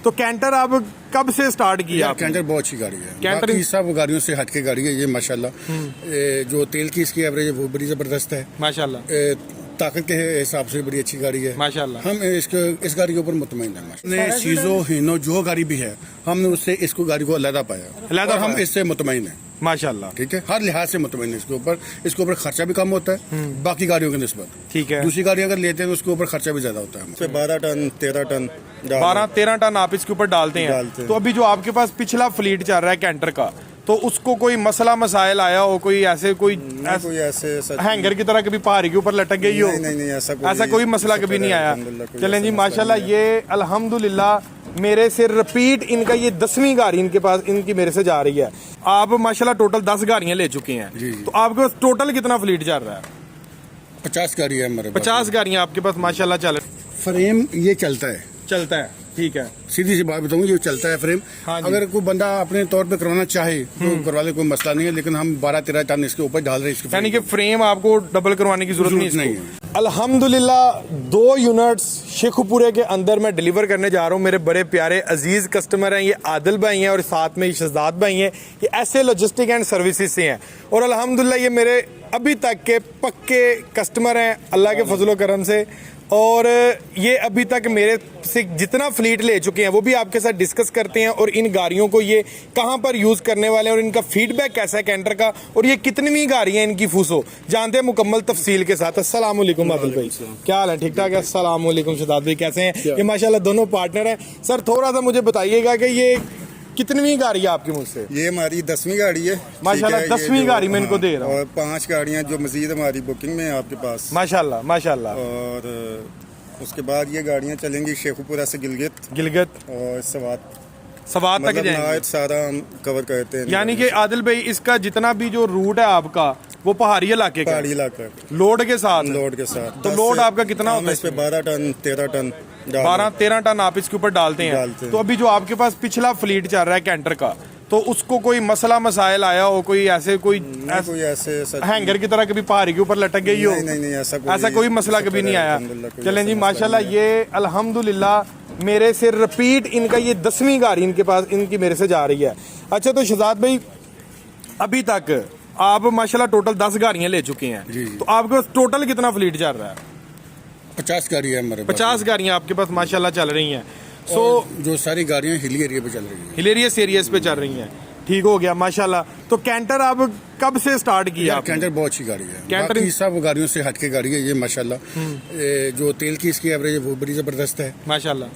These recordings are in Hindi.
तो कैंटर आप कब से स्टार्ट किया? कैंटर बहुत अच्छी गाड़ी है, कैंटर बाकी सब गाड़ियों से हटके गाड़ी है ये माशाल्लाह। जो तेल की इसकी एवरेज है वो बड़ी जबरदस्त है माशाल्लाह ताकत के हिसाब से बड़ी अच्छी गाड़ी है माशाल्लाह। हम इस गाड़ी के ऊपर मुतमईन है। सीजो हीनो जो गाड़ी भी है हमने उससे इसको गाड़ी को अलग पाया और हम इससे मुतमईन है माशाल्लाह। ठीक है, हर लिहाज से मुतमईन है। इसके ऊपर खर्चा भी कम होता है बाकी गाड़ियों की निस्बत। ठीक है, दूसरी गाड़ी अगर लेते हैं तो उसके ऊपर खर्चा भी ज्यादा होता है। 12 टन 13 टन 12-13 टन आप इसके ऊपर डालते हैं। तो अभी जो आपके पास पिछला फ्लीट चल रहा है कैंटर का, तो उसको कोई मसला मसाइल आया हो, कोई ऐसे हैंगर की तरह कभी पहाड़ी के ऊपर लटक गई हो? नहीं, ऐसा कोई मसला कभी नहीं आया। चलें जी माशाल्लाह, ये अल्हम्दुलिल्लाह मेरे से रिपीट इनका ये 10वीं गाड़ी इनके पास इनकी मेरे से जा रही है। आप माशाल्लाह टोटल 10 गाड़ियां ले चुके हैं। तो आपके पास टोटल कितना फ्लीट चल रहा है? 50 गाड़ी है हमारे 50 गाड़ियां आपके पास माशाल्लाह चल रही। फ्रेम ये चलता है, ठीक है, सीधी सी बात बताऊंगी, ये चलता है फ्रेम। अगर कोई बंदा अपने तौर पे करवाना चाहे तो करवा ले, कोई मसला नहीं है, लेकिन हम 12-13 टन इसके ऊपर डाल रहे हैं। यानी कि फ्रेम आपको डबल करवाने की जरूरत नहीं है। अल्हम्दुलिल्लाह 2 यूनिट्स शेखुपुरे के अंदर मैं डिलीवर करने जा रहा हूँ। मेरे बड़े प्यारे अजीज कस्टमर हैं, ये आदिल भाई हैं और साथ में शहजाद भाई हैं। ये ऐसे लॉजिस्टिक एंड सर्विसेज से हैं और अल्हम्दुलिल्लाह ये मेरे अभी तक के पक्के कस्टमर हैं अल्लाह के फजलो करम से। और ये अभी तक मेरे से जितना फ्लीट ले चुके हैं वो भी आपके साथ डिस्कस करते हैं और इन गाड़ियों को ये कहाँ पर यूज़ करने वाले हैं और इनका फीडबैक कैसा है कैंटर का, और ये कितनी गाड़ियाँ इनकी फूसो जानते हैं मुकम्मल तफसील के साथ। अस्सलाम वालेकुम आदिल भाई, क्या हाल है? ठीक ठाक है। अस्सलाम वालेकुम शहजाद भाई, कैसे हैं? ये माशाल्लाह दोनों पार्टनर हैं। सर थोड़ा सा मुझे बताइएगा कि ये कितनी गाड़ी है आपकी मुझसे? ये हमारी 10वीं गाड़ी है माशाल्लाह। 10वीं गाड़ी में इनको दे रहा हूँ और 5 गाड़ियाँ जो मजीद हमारी बुकिंग में है आपके पास माशाल्लाह माशाल्लाह। और उसके बाद ये गाड़ियाँ चलेंगी शेखुपुरा से गिलगित और सवात तक जाएंगे। सारा हम कवर करते हैं। यानी कि आदिल भाई इसका जितना भी जो रूट है आपका वो पहाड़ी इलाके का, पहाड़ी इलाका लोड के साथ तो लोड आपका कितना होता है इस पे? 12 टन 13 टन 12-13 टन आप इसके ऊपर डालते हैं। तो अभी जो आपके पास पिछला फ्लीट चल रहा है कैंटर का, तो उसको कोई मसला मसाइल आया हो, कोई ऐसे हैंगर की तरह कभी पहाड़ी के ऊपर लटक गई हो? नहीं, ऐसा कोई मसला कभी नहीं आया। चलें जी माशाल्लाह, ये अल्हम्दुलिल्लाह मेरे से रिपीट इनका ये 10वीं गाड़ी इनके पास इनकी मेरे से जा रही है। अच्छा, तो शहजाद भाई अभी तक आप माशाल्लाह टोटल 10 गाड़ियां ले चुके हैं। तो आपके पास टोटल कितना फ्लीट चल रहा है? 50 गाड़ी है हमारे 50 गाड़ियां आपके पास माशाल्लाह चल रही हैं। जो सारी गाड़ियां हिली एरिया पे चल रही हैं, हिलेरियस एरियाज पे चल रही हैं। ठीक हो गया माशाल्लाह। तो कैंटर आप कब से स्टार्ट किया? कैंटर बहुत अच्छी गाड़ी है, कैंटर बाकी सब गाड़ियों से हटके गाड़ी है ये माशाल्लाह। जो तेल की इसकी एवरेज है वो बड़ी जबरदस्त है माशाल्लाह।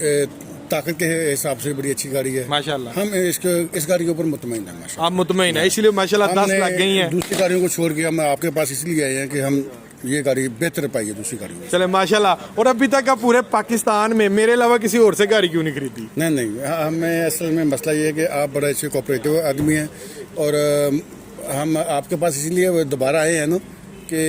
ताकत के हिसाब से बड़ी अच्छी गाड़ी है माशाल्लाह। हम इस गाड़ी के ऊपर मुतमईन है माशाल्लाह। आप मुतमईन है, इसलिए माशाल्लाह 10 लग गई हैं। दूसरी गाड़ियों को छोड़ के हम आपके पास इसलिए आए हैं कि हम ये गाड़ी बेहतर पाई है दूसरी गाड़ी में। चले माशाल्लाह। और अभी तक आप पूरे पाकिस्तान में मेरे अलावा किसी और से गाड़ी क्यों नहीं खरीदी? नहीं, हमें असल में मसला ये है कि आप बड़े अच्छे कोऑपरेटिव आदमी हैं और हम आपके पास इसीलिए दोबारा आए हैं ना कि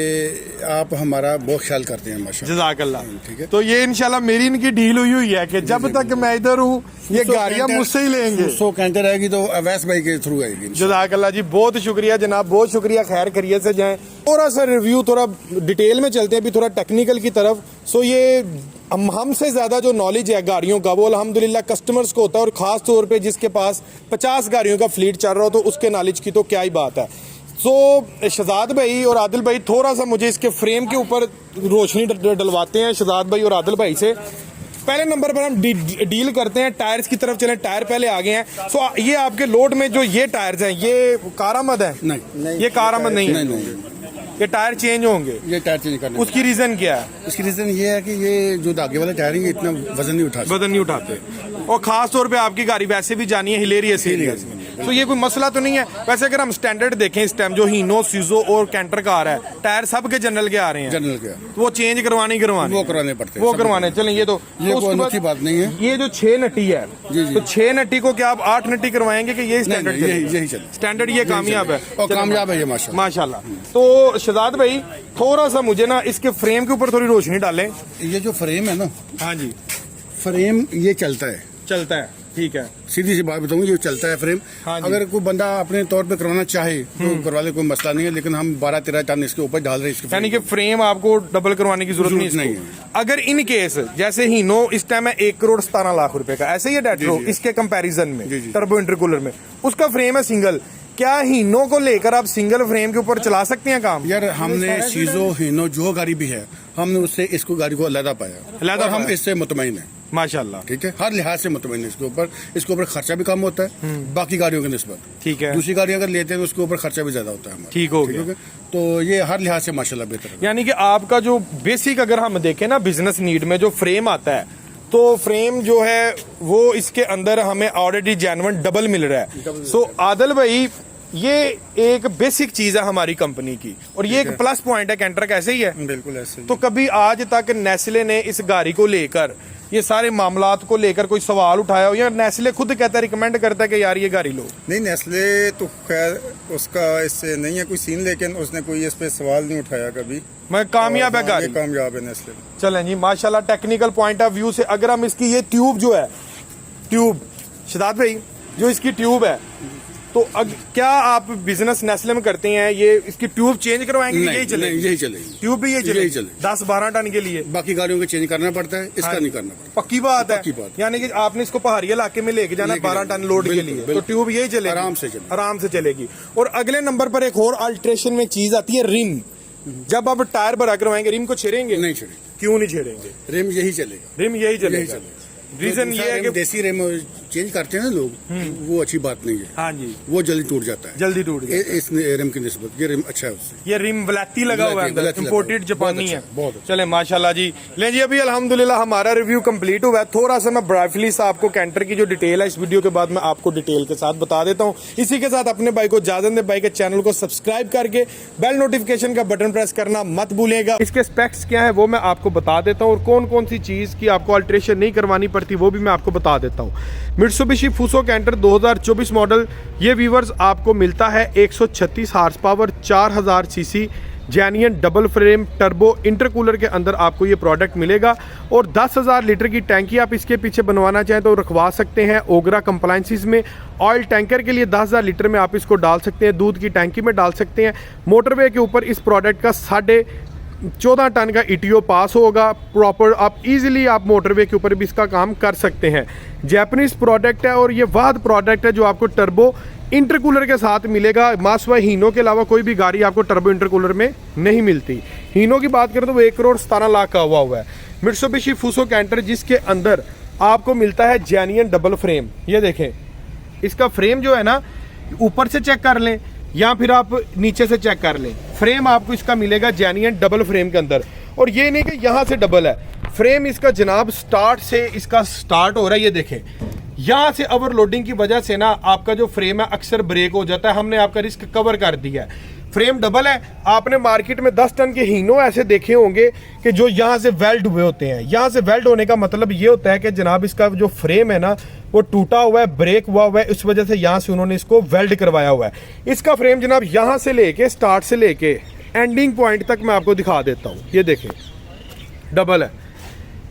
आप हमारा बहुत ख्याल करते हैं माशाल्लाह। जज़ाकल्लाह। ठीक है, तो ये इंशाल्लाह मेरी इनकी डील हुई है कि जब तक मैं इधर हूँ ये गाड़ियाँ मुझसे ही लेंगे। 100 कैंटर आएगी तो अवैस भाई के थ्रू आएगी। जज़ाकल्लाह जी, बहुत शुक्रिया जनाब, बहुत शुक्रिया। खैर खैरियत से जाएं। थोड़ा सा रिव्यू थोड़ा डिटेल में चलते हैं अभी, थोड़ा टेक्निकल की तरफ। सो ये हमसे ज़्यादा जो नॉलेज है गाड़ियों का वो अल्हम्दुलिल्लाह कस्टमर्स को होता है, और ख़ास तौर पे जिसके पास 50 गाड़ियों का फ्लीट चल रहा हो तो उसके नॉलेज की तो क्या ही बात है। सो शहजाद भाई और आदिल भाई थोड़ा सा मुझे इसके फ्रेम के ऊपर रोशनी डलवाते हैं शहजाद भाई और आदिल भाई से। पहले नंबर पर हम डील करते हैं टायर्स की तरफ चलें। टायर पहले आ गए हैं। सो ये आपके लोड में जो ये टायर्स हैं ये कारआमद है? नहीं, ये कारआमद नहीं है। ये टायर चेंज होंगे? ये टायर चेंज करने उसकी रीजन क्या है? उसकी रीजन ये है कि ये जो आगे वाले टायर है ये इतना वजन नहीं उठाते और खास तौर पे आपकी गाड़ी वैसे भी जानी है हिलेरियस एरियाज में, तो ये कोई मसला तो नहीं है। वैसे अगर हम स्टैंडर्ड देखें इस टाइम जो हीनो सीजो और कैंटर का आ रहा है, टायर सब के जनरल के आ रहे हैं। जनरल के तो वो चेंज करवाने वो कराने पड़ते हैं, वो करवाने। चलें ये तो कोई बात नहीं है। ये जो 6 नट्टी है तो 6 नट्टी को क्या आप 8 नट्टी करवाएंगे कि ये स्टैंडर्ड? यही चले स्टैंडर्ड, ये कामयाब है और कामयाब है ये माशाल्लाह। तो शहजाद भाई थोड़ा सा मुझे ना इसके फ्रेम के ऊपर थोड़ी रोशनी डालें। ये जो फ्रेम है ना, हाँ जी, फ्रेम ये चलता चलता है, ठीक है। सीधी सी बात बताऊँ, ये चलता है फ्रेम। हाँ जी। अगर कोई बंदा अपने तौर पे करवाना चाहे तो करवा ले, कोई मसला नहीं है, लेकिन हम 12-13 टन इसके ऊपर डाल रहे हैं इसके यानी कि फ्रेम आपको डबल करवाने की जरूरत नहीं नहीं है। अगर इन केस जैसे हीनो इस टाइम है 1,17,00,000 रुपए का, ऐसे ही है डेट्रो जी, जी। इसके कंपैरिजन में जी, जी। टर्बो इंटरकूलर में उसका फ्रेम है सिंगल, क्या हीनो को लेकर आप सिंगल फ्रेम के ऊपर चला सकते हैं काम? यार हमने सीजो हीनो जो गाड़ी भी है, हमने उससे इसको गाड़ी को अलहदा पाया, अलहदा और हम पाया। इससे मुतमईन है, माशाल्लाह, ठीक है। हर लिहाज से मुतमईन है इसके ऊपर खर्चा भी कम होता है बाकी गाड़ियों की निस्बत। ठीक है। दूसरी गाड़ी अगर लेते हैं तो उसके ऊपर खर्चा भी ज्यादा होता है हमारा। ठीक हो गया। है? तो ये हर लिहाज से माशाल्लाह बेहतर है। यानी कि आपका जो बेसिक अगर हम देखें ना बिजनेस नीड में जो फ्रेम आता है, तो फ्रेम जो है वो इसके अंदर हमें ऑलरेडी जेन्युइन डबल मिल रहा है। सो आदिल भाई, ये एक बेसिक चीज है हमारी कंपनी की, और ये एक प्लस पॉइंट है कैंटर का, ऐसे ही है। बिल्कुल ऐसे ही। तो कभी आज तक नेस्ले ने इस गाड़ी को लेकर, ये सारे मामलात को लेकर कोई सवाल उठाया हो, या नेस्ले खुद कहता है, रिकमेंड करता है कि यार ये गाड़ी लो? नहीं, नेस्ले तो खैर उसका इससे नहीं है कोई सीन, लेकिन उसने कोई इस पे सवाल नहीं उठाया कभी। मैं कामयाब है और गाड़ी, ये कामयाब है नेस्ले। चलें जी माशाल्लाह। टेक्निकल पॉइंट ऑफ व्यू से अगर हम इसकी ये ट्यूब जो है, ट्यूब शदाद भाई जो इसकी ट्यूब है, तो क्या आप बिजनेस नेस्ले में करते हैं, ये इसकी ट्यूब चेंज करवाएंगे? नहीं, यही चलेगी? नहीं, यही चलेगी। ट्यूब भी यही चलेगी? चलेगी। 10-12 टन के लिए बाकी गाड़ियों को चेंज करना पड़ता है, इसका नहीं करना पड़ता। पक्की बात है। पक्की बात। यानी कि आपने इसको पहाड़ी इलाके में लेके जाना 12 टन लोड के बिल्कुल, लिए, तो बिल्कुल। ट्यूब यही चलेगी, आराम से चलेगी। और अगले नंबर पर एक और अल्ट्रेशन में चीज आती है, रिम। जब आप टायर भरा करवाएंगे, रिम को छेड़ेंगे? नहीं छेड़ेंगे। क्यों नहीं छेड़ेंगे? रेम यही चलेगा। रिम यही चलेगा। चलेगा। रीजन ये है कि देसी रेम चेंज करते हैं ना लोग, वो अच्छी बात नहीं है। हाँ जी, वो जल्दी टूट जाता है, जल्दी टूट गया। इस रेम की निस्बत ये रेम अच्छा है उससे। ये रिम वलैती लगा हुआ है, वलैती इंपोर्टेड लगा हुआ है। जापानी बहुत है। अच्छा, बहुत अच्छा। चले माशाल्लाह जी। ले जी, अभी अल्हम्दुलिल्लाह हमारा रिव्यू कंप्लीट हुआ है। थोड़ा सा मैं ब्राइफली सा आपको कैंटर की जो डिटेल है इस वीडियो के बाद मैं आपको डिटेल के साथ बता देता हूँ। इसी के साथ अपने भाई को इजाजत दे, भाई के चैनल को सब्सक्राइब करके बेल नोटिफिकेशन का बटन प्रेस करना मत भूलिएगा। इसके स्पेक्स क्या है वो मैं आपको बता देता हूँ, और कौन कौन सी चीज की आपको अल्ट्रेशन नहीं करवानी पड़ती वो भी मैं आपको बता देता हूँ। मित्सुबिशी फुसो कैंटर 2024 मॉडल, ये व्यूवर्स आपको मिलता है 136 horse power, 4000 CC, genuine double frame turbo intercooler के अंदर आपको ये प्रोडक्ट मिलेगा। और 10,000 लीटर की टैंकी आप इसके पीछे बनवाना चाहें तो रखवा सकते हैं ओगरा कंप्लायंसेस में। ऑयल टैंकर के लिए 10,000 लीटर में आप इसको डाल सकते हैं, दूध की टैंकी में डाल सकते हैं। मोटरवे के ऊपर इस प्रोडक्ट का 14.5 टन का ईटीओ पास होगा प्रॉपर। आप इजीली आप मोटरवे के ऊपर भी इसका काम कर सकते हैं। जैपनीज प्रोडक्ट है, और ये वाद प्रोडक्ट है जो आपको टर्बो इंटरकूलर के साथ मिलेगा। मासवा हीनो के अलावा कोई भी गाड़ी आपको टर्बो इंटरकूलर में नहीं मिलती। हीनो की बात करें तो वो 1,17,00,000 का हुआ है। मित्सुबिशी फुसो कैंटर जिसके अंदर आपको मिलता है जेन्युइन डबल फ्रेम। ये देखें, इसका फ्रेम जो है ना, ऊपर से चेक कर लें या फिर आप नीचे से चेक कर लें, फ्रेम आपको इसका मिलेगा जेन्युइन डबल फ्रेम के अंदर। और ये नहीं कि यहाँ से डबल है फ्रेम, इसका जनाब स्टार्ट से इसका स्टार्ट हो रहा है। ये देखें, यहाँ से ओवरलोडिंग की वजह से ना आपका जो फ्रेम है अक्सर ब्रेक हो जाता है। हमने आपका रिस्क कवर कर दिया है। फ्रेम डबल है। आपने मार्केट में 10 टन के हीनो ऐसे देखे होंगे कि जो यहाँ से वेल्ड हुए होते हैं। यहाँ से वेल्ड होने का मतलब ये होता है कि जनाब इसका जो फ्रेम है ना वो टूटा हुआ है, ब्रेक हुआ है, इस वजह से यहाँ से उन्होंने इसको वेल्ड करवाया हुआ है। इसका फ्रेम जनाब यहाँ से लेके स्टार्ट से लेके एंडिंग पॉइंट तक मैं आपको दिखा देता हूँ। ये देखें, डबल है,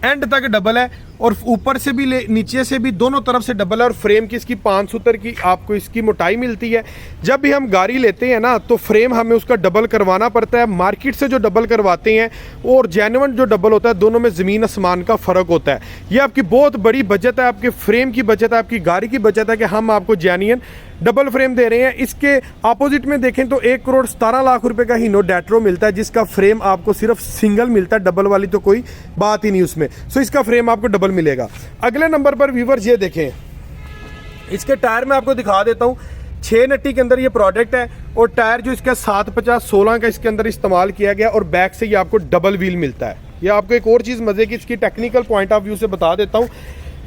एंड तक डबल है, और ऊपर से भी नीचे से भी दोनों तरफ से डबल है। और फ्रेम की इसकी 5 सूत्र की आपको इसकी मोटाई मिलती है। जब भी हम गाड़ी लेते हैं ना तो फ्रेम हमें उसका डबल करवाना पड़ता है। मार्केट से जो डबल करवाते हैं और जेन्युइन जो डबल होता है, दोनों में ज़मीन आसमान का फ़र्क होता है। ये आपकी बहुत बड़ी बचत है, आपके फ्रेम की बचत है, आपकी गाड़ी की बचत है कि हम आपको जेन्युइन डबल फ्रेम दे रहे हैं। इसके अपोजिट में देखें तो 1,17,00,000 रुपए का हीनो डेट्रो मिलता है, जिसका फ्रेम आपको सिर्फ सिंगल मिलता है, डबल वाली तो कोई बात ही नहीं उसमें। सो इसका फ्रेम आपको डबल मिलेगा। अगले नंबर पर व्यूवर्स ये देखें, इसके टायर में आपको दिखा देता हूं। 6 नट्टी के अंदर ये प्रोडक्ट है, और टायर जो इसका 750-16 का इसके अंदर इस्तेमाल किया गया, और बैक से ये आपको डबल व्हील मिलता है। ये आपको एक और चीज़ मजे की इसकी टेक्निकल पॉइंट ऑफ व्यू से बता देता हूँ।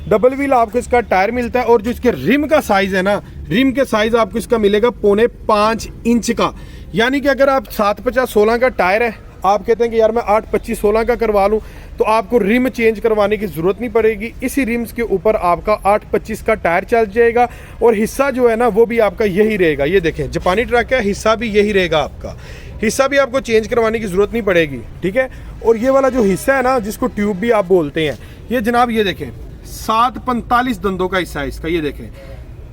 डबल व्हील आपको इसका टायर मिलता है, और जो इसके रिम का साइज है ना, रिम के साइज आपको इसका मिलेगा 4.5 इंच का। यानी कि अगर आप 750-16 का टायर है, आप कहते हैं कि यार मैं 825-16 का करवा लूं, तो आपको रिम चेंज करवाने की जरूरत नहीं पड़ेगी। इसी रिम्स के ऊपर आपका 825 का टायर चल जाएगा, और हिस्सा जो है ना वो भी आपका यही रहेगा। ये देखें, जापानी ट्रक है, हिस्सा भी यही रहेगा आपका, हिस्सा भी आपको चेंज करवाने की जरूरत नहीं पड़ेगी, ठीक है। और ये वाला जो हिस्सा है ना, जिसको ट्यूब भी आप बोलते हैं, ये जनाब ये देखें 745 दंदों का हिस्सा है इसका, ये देखें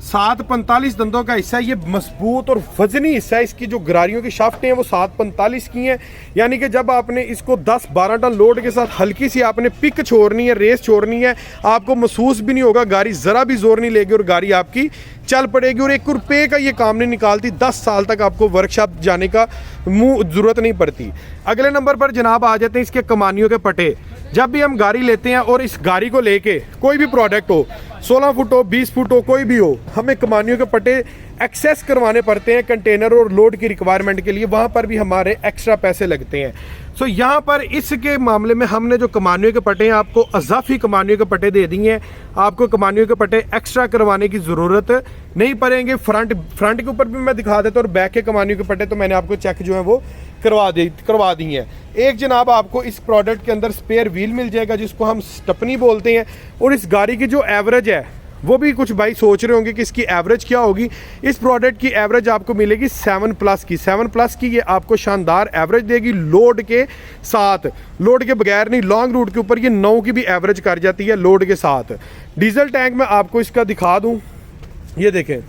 745 दंदों का हिस्सा है। ये मजबूत और वजनी हिस्सा है। इसकी जो गरारियों की शाफ्टें हैं वो 745 की हैं, यानी कि जब आपने इसको 10-12 टन लोड के साथ हल्की सी आपने पिक छोड़नी है, रेस छोड़नी है, आपको महसूस भी नहीं होगा, गाड़ी ज़रा भी जोर नहीं लेगी और गाड़ी आपकी चल पड़ेगी और 1 रुपये का ये काम नहीं निकालती। 10 साल तक आपको वर्कशॉप जाने का ज़रूरत नहीं पड़ती। अगले नंबर पर जनाब आ जाते हैं इसके कमानियों के पटे। जब भी हम गाड़ी लेते हैं और इस गाड़ी को लेके कोई भी प्रोडक्ट हो, 16 फुट हो, 20 फुट हो, कोई भी हो, हमें कमानियों के पट्टे एक्सेस करवाने पड़ते हैं कंटेनर और लोड की रिक्वायरमेंट के लिए। वहाँ पर भी हमारे एक्स्ट्रा पैसे लगते हैं। सो यहाँ पर इसके मामले में हमने जो कमानियों के पट्टे हैं आपको अजाफी कमानियों के पट्टे दे दिए हैं। आपको कमानियों के पट्टे एक्स्ट्रा करवाने की ज़रूरत नहीं पड़ेंगे। फ्रंट के ऊपर भी मैं दिखा देता हूँ और बैक के कमानियों के पट्टे तो मैंने आपको चेक जो है वो करवा दी हैं। एक जनाब आपको इस प्रोडक्ट के अंदर स्पेयर व्हील मिल जाएगा जिसको हम स्टपनी बोलते हैं। और इस गाड़ी की जो एवरेज है वो भी कुछ भाई सोच रहे होंगे कि इसकी एवरेज क्या होगी। इस प्रोडक्ट की एवरेज आपको मिलेगी 7+ की। 7+ की ये आपको शानदार एवरेज देगी लोड के साथ, लोड के बगैर नहीं। लॉन्ग रूट के ऊपर ये 9 की भी एवरेज कर जाती है लोड के साथ। डीजल टैंक में आपको इसका दिखा दूं, ये देखें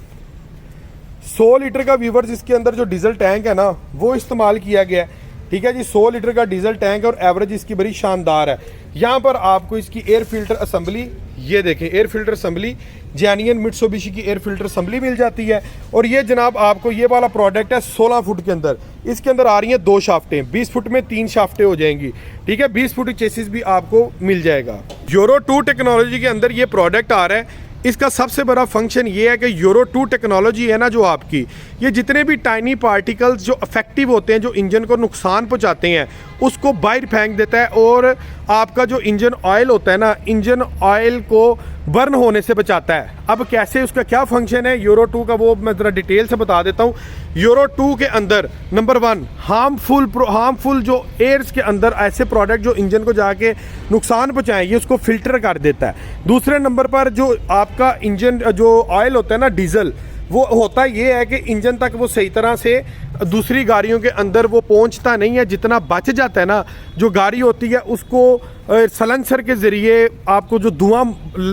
100 लीटर का व्यूवर्स इसके अंदर जो डीजल टैंक है ना वो इस्तेमाल किया गया है। ठीक है जी, 100 लीटर का डीजल टैंक और एवरेज इसकी बड़ी शानदार है। यहाँ पर आपको इसकी एयर फिल्टर असम्बली, ये देखें air filter assembly genuine Mitsubishi की एयर फिल्टर असम्बली मिल जाती है। और ये जनाब आपको ये वाला प्रोडक्ट है 16 फुट के अंदर। इसके अंदर आ रही हैं 2 शाफ्टें, 20 फुट में 3 शाफ्टें हो जाएंगी। ठीक है, 20 फुट चेसिस भी आपको मिल जाएगा। यूरो 2 टेक्नोलॉजी के अंदर ये प्रोडक्ट आ रहा है। इसका सबसे बड़ा फंक्शन ये है कि यूरो 2 टेक्नोलॉजी है ना जो आपकी, ये जितने भी टाइनी पार्टिकल्स जो अफेक्टिव होते हैं, जो इंजन को नुकसान पहुंचाते हैं, उसको बाहर फेंक देता है। और आपका जो इंजन ऑयल होता है ना, इंजन ऑयल को बर्न होने से बचाता है। अब कैसे, उसका क्या फंक्शन है यूरो 2 का, वो मैं ज़रा डिटेल से बता देता हूँ। यूरो 2 के अंदर नंबर 1 हार्मफुल जो एयर्स के अंदर ऐसे प्रोडक्ट जो इंजन को जाके नुकसान पहुँचाएं, ये उसको फिल्टर कर देता है। दूसरे नंबर पर जो आपका इंजन जो ऑयल होता है ना डीजल, वो होता ये है कि इंजन तक वो सही तरह से दूसरी गाड़ियों के अंदर वो पहुंचता नहीं है। जितना बच जाता है ना, जो गाड़ी होती है उसको सलेंसर के ज़रिए आपको जो धुआं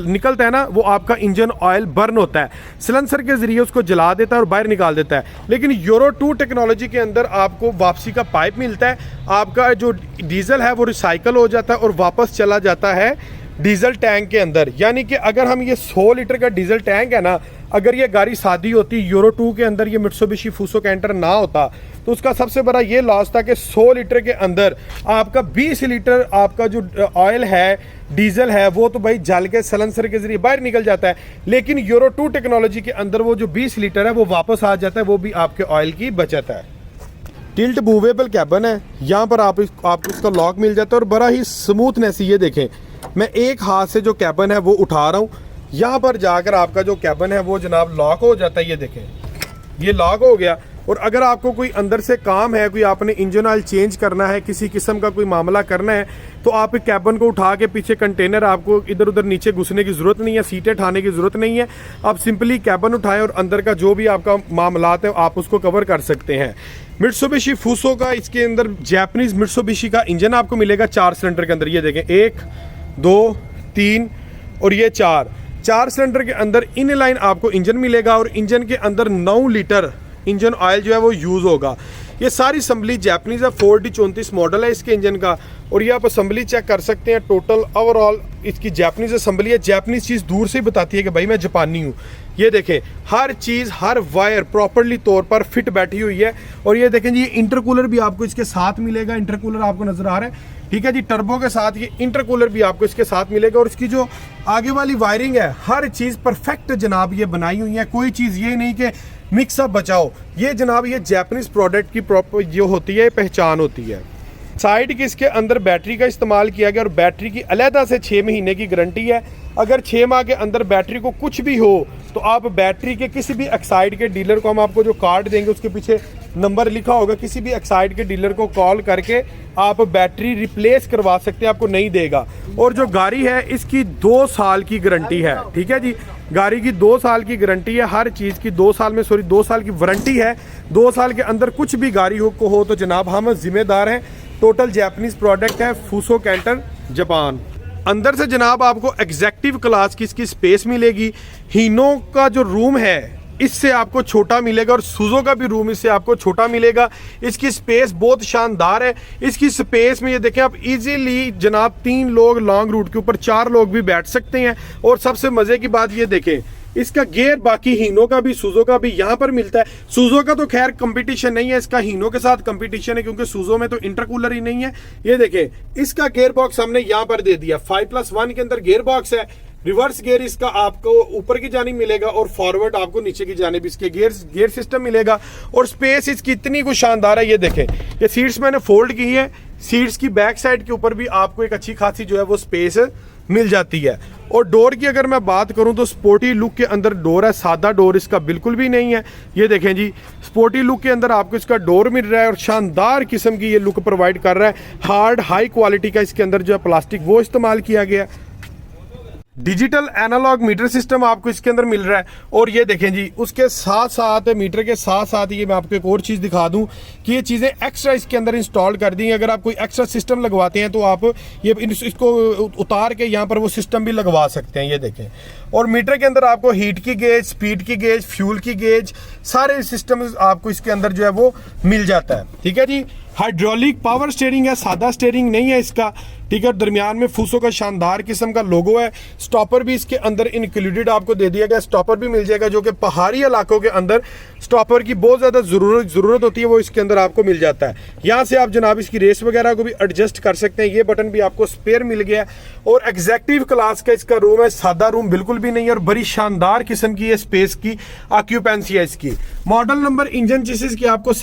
निकलता है ना, वो आपका इंजन ऑयल बर्न होता है, सलेंसर के ज़रिए उसको जला देता है और बाहर निकाल देता है। लेकिन यूरो 2 टेक्नोलॉजी के अंदर आपको वापसी का पाइप मिलता है। आपका जो डीजल है वो रिसाइकल हो जाता है और वापस चला जाता है डीजल टैंक के अंदर। यानी कि अगर हम ये 100 लीटर का डीजल टैंक है ना, अगर ये गाड़ी सादी होती यूरो 2 के अंदर, ये मित्सुबिशी फूसो कैंटर ना होता, तो उसका सबसे बड़ा ये लॉस था कि 100 लीटर के अंदर आपका 20 लीटर आपका जो ऑयल है, डीजल है, वो तो भाई जल के सलेंसर के जरिए बाहर निकल जाता है। लेकिन यूरो 2 टेक्नोलॉजी के अंदर वो जो 20 लीटर है वो वापस आ जाता है, वो भी आपके ऑयल की बचत है। टिल्ट मूवेबल कैबन है, यहाँ पर आपको इसका लॉक मिल जाता है और बड़ा ही स्मूथनेस। ये देखें, मैं एक हाथ से जो कैबन है वो उठा रहा हूँ, यहाँ पर जाकर आपका जो कैबन है वो जनाब लॉक हो जाता है। ये देखें, ये लॉक हो गया। और अगर आपको कोई अंदर से काम है, कोई आपने इंजन ऑयल चेंज करना है, किसी किस्म का कोई मामला करना है, तो आप कैबन को उठा के पीछे कंटेनर, आपको इधर उधर नीचे घुसने की ज़रूरत नहीं है, सीटें ठाने की ज़रूरत नहीं है। आप सिंपली कैबन उठाएं और अंदर का जो भी आपका मामलात है आप उसको कवर कर सकते हैं। मित्सुबिशी फूसो का इसके अंदर जैपनीज़ मित्सुबिशी का इंजन आपको मिलेगा 4 सिलेंडर के अंदर। ये देखें 1, 2, 3 और ये 4 सिलेंडर के अंदर इन लाइन आपको इंजन मिलेगा और इंजन के अंदर 9 लीटर इंजन ऑयल जो है वो यूज़ होगा। ये सारी असम्बली जैपनीज़ है, 4D34 मॉडल है इसके इंजन का। और ये आप असम्बली चेक कर सकते हैं, टोटल ओवरऑल इसकी जैपनीज़ असम्बली है। जैपनीज़ चीज़ दूर से ही बताती है कि भाई मैं जापानी हूँ। ये देखें, हर चीज़, हर वायर प्रॉपरली तौर पर फिट बैठी हुई है। और ये देखें जी, ये इंटरकूलर भी आपको इसके साथ मिलेगा। इंटरकूलर आपको नज़र आ रहा है, ठीक है जी, टर्बो के साथ ये इंटरकूलर भी आपको इसके साथ मिलेगा। और इसकी जो आगे वाली वायरिंग है, हर चीज़ परफेक्ट जनाब ये बनाई हुई है। कोई चीज़ ये नहीं कि मिक्सअप बचाओ। ये जनाब ये जैपनीज़ प्रोडक्ट की प्रॉपर जो होती है पहचान होती है। साइड की इसके अंदर बैटरी का इस्तेमाल किया गया और बैटरी की अलहदा से 6 महीने की गारंटी है। अगर 6 माह के अंदर बैटरी को कुछ भी हो तो आप बैटरी के किसी भी एक्साइड के डीलर को, हम आपको जो कार्ड देंगे उसके पीछे नंबर लिखा होगा, किसी भी एक्साइड के डीलर को कॉल करके आप बैटरी रिप्लेस करवा सकते हैं, आपको नहीं देगा। और जो गाड़ी है इसकी 2 साल की गारंटी है, ठीक है जी, गाड़ी की 2 साल की गारंटी है। हर चीज़ की 2 साल की वारंटी है। 2 साल के अंदर कुछ भी गाड़ी हो तो जनाब हम जिम्मेदार हैं। टोटल जैपनीज़ प्रोडक्ट है, फूसो कैंटर जापान। अंदर से जनाब आपको एग्जैक्टिव क्लास की इसकी स्पेस मिलेगी। हीनो का जो रूम है इससे आपको छोटा मिलेगा और सुजो का भी रूम इससे आपको छोटा मिलेगा। इसकी स्पेस बहुत शानदार है। इसकी स्पेस में ये देखें आप इजीली जनाब 3 लोग लॉन्ग रूट के ऊपर 4 लोग भी बैठ सकते हैं। और सबसे मजे की बात ये देखें, इसका गियर बाकी हीनो का भी सुजो का भी यहाँ पर मिलता है। सुजो का तो खैर कंपटीशन नहीं है, इसका हीनो के साथ कंपटीशन है क्योंकि सुजो में तो इंटरकूलर ही नहीं है। ये देखें इसका गियर बॉक्स हमने यहाँ पर दे दिया, 5+1 के अंदर गियर बॉक्स है। रिवर्स गियर इसका आपको ऊपर की जानिब मिलेगा और फॉरवर्ड आपको नीचे की जानिब इसके गियर सिस्टम मिलेगा। और स्पेस इसकी इतनी कुछ शानदार है। ये देखें ये सीट्स मैंने फोल्ड की है, सीट्स की बैक साइड के ऊपर भी आपको एक अच्छी खासी जो है वो स्पेस मिल जाती है। और डोर की अगर मैं बात करूं तो स्पोर्टी लुक के अंदर डोर है, सादा डोर इसका बिल्कुल भी नहीं है। ये देखें जी स्पोर्टी लुक के अंदर आपको इसका डोर मिल रहा है और शानदार किस्म की ये लुक प्रोवाइड कर रहा है। हार्ड हाई क्वालिटी का इसके अंदर जो है प्लास्टिक वो इस्तेमाल किया गया है। डिजिटल एनालॉग मीटर सिस्टम आपको इसके अंदर मिल रहा है। और ये देखें जी उसके साथ साथ मीटर के साथ साथ ये मैं आपको एक और चीज़ दिखा दूं कि ये चीज़ें एक्स्ट्रा इसके अंदर इंस्टॉल कर दी। अगर आप कोई एक्स्ट्रा सिस्टम लगवाते हैं तो आप ये इसको उतार के यहाँ पर वो सिस्टम भी लगवा सकते हैं। ये देखें और मीटर के अंदर आपको हीट की गेज, स्पीड की गेज, फ्यूल की गेज सारे सिस्टम आपको इसके अंदर जो है वो मिल जाता है। ठीक है जी। हाइड्रोलिक पावर स्टीयरिंग है, सादा स्टीयरिंग नहीं है इसका। ठीक है, दरमियान में फूसो का शानदार किस्म का लोगो है। स्टॉपर भी इसके अंदर इंक्लूडेड आपको दे दिया गया, स्टॉपर भी मिल जाएगा जो कि पहाड़ी इलाकों के अंदर स्टॉपर की बहुत ज़्यादा ज़रूरत होती है, वो इसके अंदर आपको मिल जाता है। यहाँ से आप जनाब इसकी रेस वगैरह को भी एडजस्ट कर सकते हैं। ये बटन भी आपको स्पेयर मिल गया है। और एग्जैक्टिव क्लास का इसका रूम है, सादा रूम बिल्कुल भी नहीं है और बड़ी शानदार किस्म की ये स्पेस की ऑक्यूपेंसी है इसकी। मॉडल नंबर इंजन चेसिस की आपको